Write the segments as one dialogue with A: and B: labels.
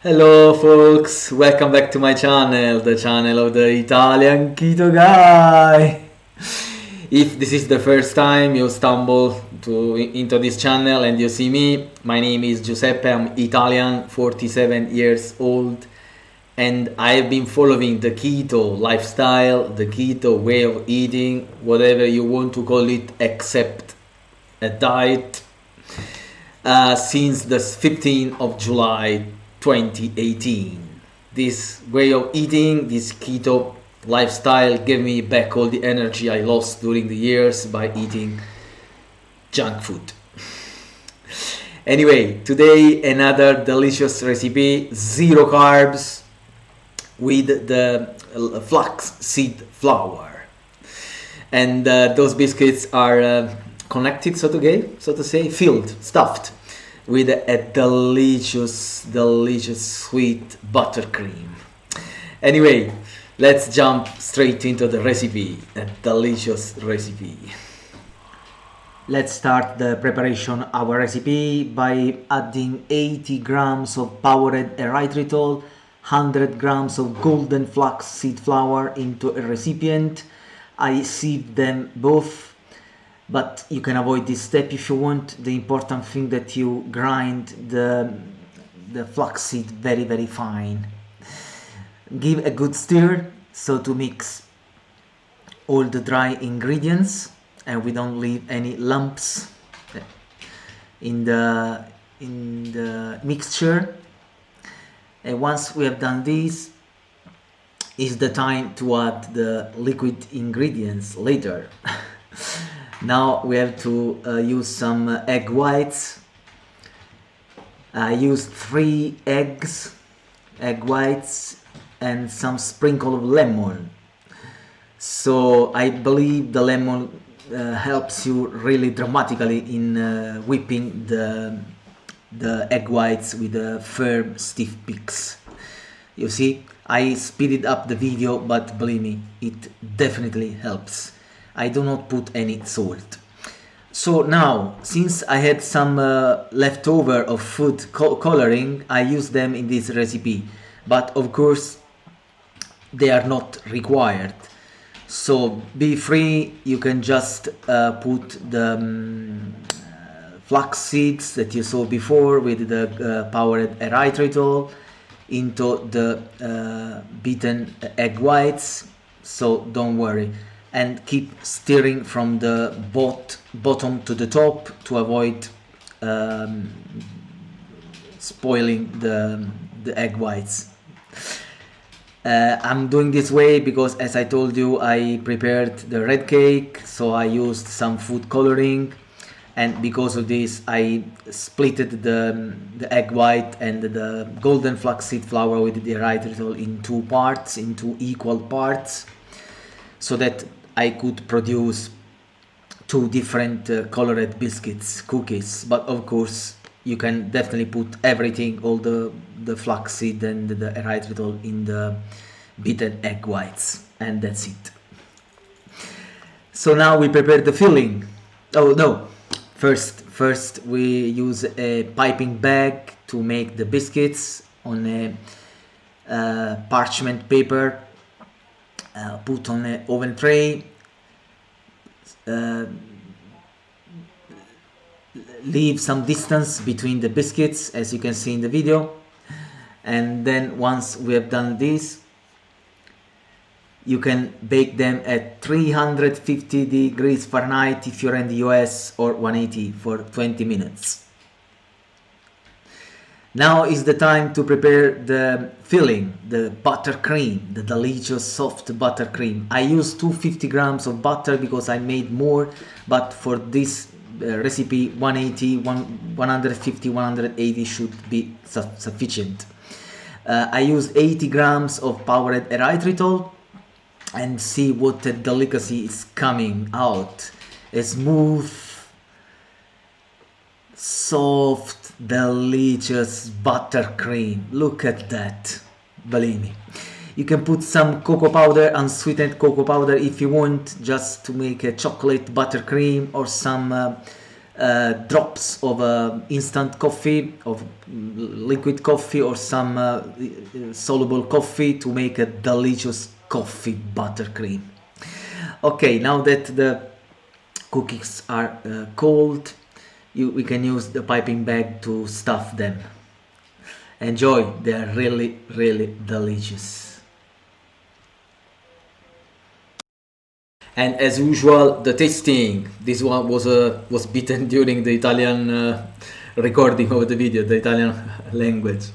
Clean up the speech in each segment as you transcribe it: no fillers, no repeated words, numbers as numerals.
A: Hello folks, welcome back to my channel, the channel of the Italian Keto guy. If this is the first time you stumble into this channel and you see me, my name is Giuseppe, I'm Italian, 47 years old, and I've been following the keto lifestyle, the keto way of eating, whatever you want to call it, except a diet, since the 15th of July 2018. This way of eating, this keto lifestyle gave me back all the energy I lost during the years by eating junk food. Anyway, today another delicious recipe, zero carbs with the flaxseed flour. And those biscuits are connected, so to say, filled, stuffed with a delicious sweet buttercream. Anyway, let's jump straight into the recipe, a delicious recipe. Let's start the preparation of our recipe by adding 80 grams of powdered erythritol, 100 grams of golden flaxseed flour into a recipient. I sieved them both, but you can avoid this step if you want. The important thing that you grind the flaxseed very fine. Give a good stir so to mix all the dry ingredients and we don't leave any lumps in the mixture. And once we have done this, is the time to add the liquid ingredients later. Now we have to use some egg whites. I used 3 egg whites, and some sprinkle of lemon. So I believe the lemon helps you really dramatically in whipping the egg whites with a firm, stiff mix. You see, I speeded up the video, but believe me, it definitely helps. I do not put any salt. So now, since I had some leftover of food coloring, I use them in this recipe. But of course, they are not required. So be free, you can just put the flax seeds that you saw before with the powdered erythritol into the beaten egg whites, so don't worry, and keep stirring from the bottom to the top to avoid spoiling the egg whites. I'm doing this way because, as I told you, I prepared the red cake, so I used some food coloring, and because of this I splitted the egg white and the golden flaxseed flour with the erythritol in 2 parts, in 2 equal parts, so that I could produce 2 different colored biscuits, cookies. But of course you can definitely put everything, all the flaxseed and the erythritol in the beaten egg whites, and that's it. So now we prepare the filling. Oh no, first we use a piping bag to make the biscuits on a parchment paper, put on an oven tray, leave some distance between the biscuits, as you can see in the video, and then once we have done this, you can bake them at 350 degrees Fahrenheit if you're in the US, or 180 for 20 minutes. Now is the time to prepare the filling, the buttercream, the delicious soft buttercream. I used 250 grams of butter because I made more, but for this recipe 150, 180 should be sufficient. I used 80 grams of powdered erythritol, and see what a delicacy is coming out. A smooth, soft, delicious buttercream. Look at that, believe me. You can put some cocoa powder, unsweetened cocoa powder if you want, just to make a chocolate buttercream, or some drops of instant coffee, of liquid coffee, or some soluble coffee to make a delicious coffee buttercream. Okay, now that the cookies are cold, we can use the piping bag to stuff them. Enjoy, they are really, really delicious. And as usual, the tasting. This one was beaten during the Italian recording of the video, the Italian language.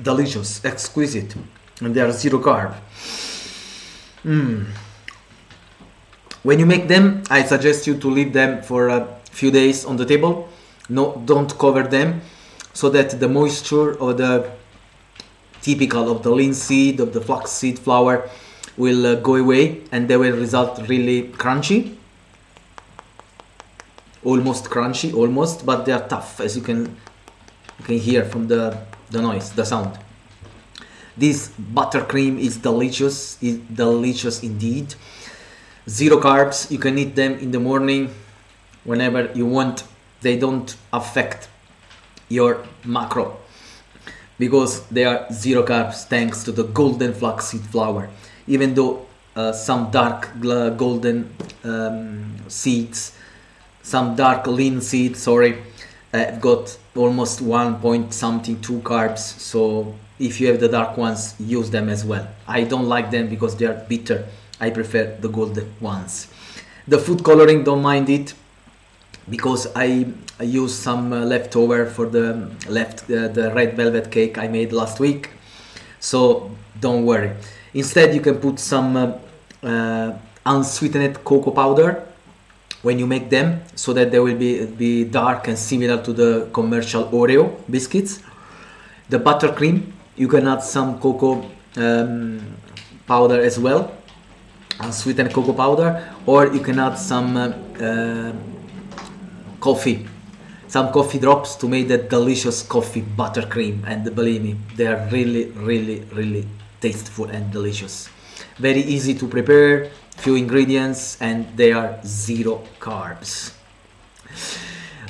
A: Delicious, exquisite, and they are zero carb. When you make them, I suggest you to leave them for a few days on the table. No, don't cover them, so that the moisture of the typical of the linseed, of the flaxseed flour will go away, and they will result really crunchy, almost crunchy, almost, but they are tough, as you can hear from the noise, the sound. This buttercream is delicious indeed. Zero carbs, you can eat them in the morning whenever you want. They don't affect your macro because they are zero carbs thanks to the golden flaxseed flour. Even though some dark golden seeds, some dark lean seeds, sorry, got almost 1 point something 2 carbs, so if you have the dark ones, use them as well. I don't like them because they are bitter. I prefer the golden ones. The food coloring, don't mind it, because I use some leftover for the red velvet cake I made last week, so don't worry. Instead, you can put some unsweetened cocoa powder when you make them, so that they will be dark and similar to the commercial Oreo biscuits. The buttercream, you can add some cocoa powder as well, unsweetened cocoa powder, or you can add some coffee drops to make that delicious coffee buttercream. And believe me, they are really, really, really tasteful and delicious. Very easy to prepare, few ingredients, and they are zero carbs.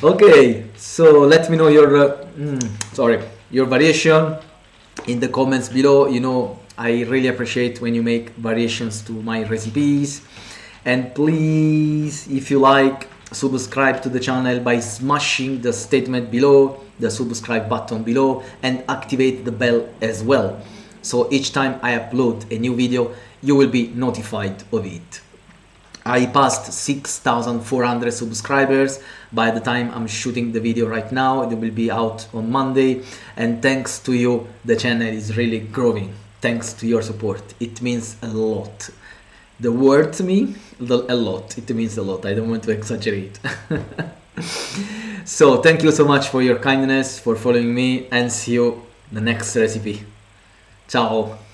A: Okay, so let me know your variation in the comments below. You know, I really appreciate when you make variations to my recipes. And please, if you like, subscribe to the channel by smashing the statement below, the subscribe button below, and activate the bell as well. So each time I upload a new video, you will be notified of it. I passed 6,400 subscribers by the time I'm shooting the video right now. It will be out on Monday, and thanks to you, the channel is really growing. Thanks to your support. It means a lot. The word to me, a lot. It means a lot. I don't want to exaggerate. So thank you so much for your kindness, for following me, and see you in the next recipe. Ciao.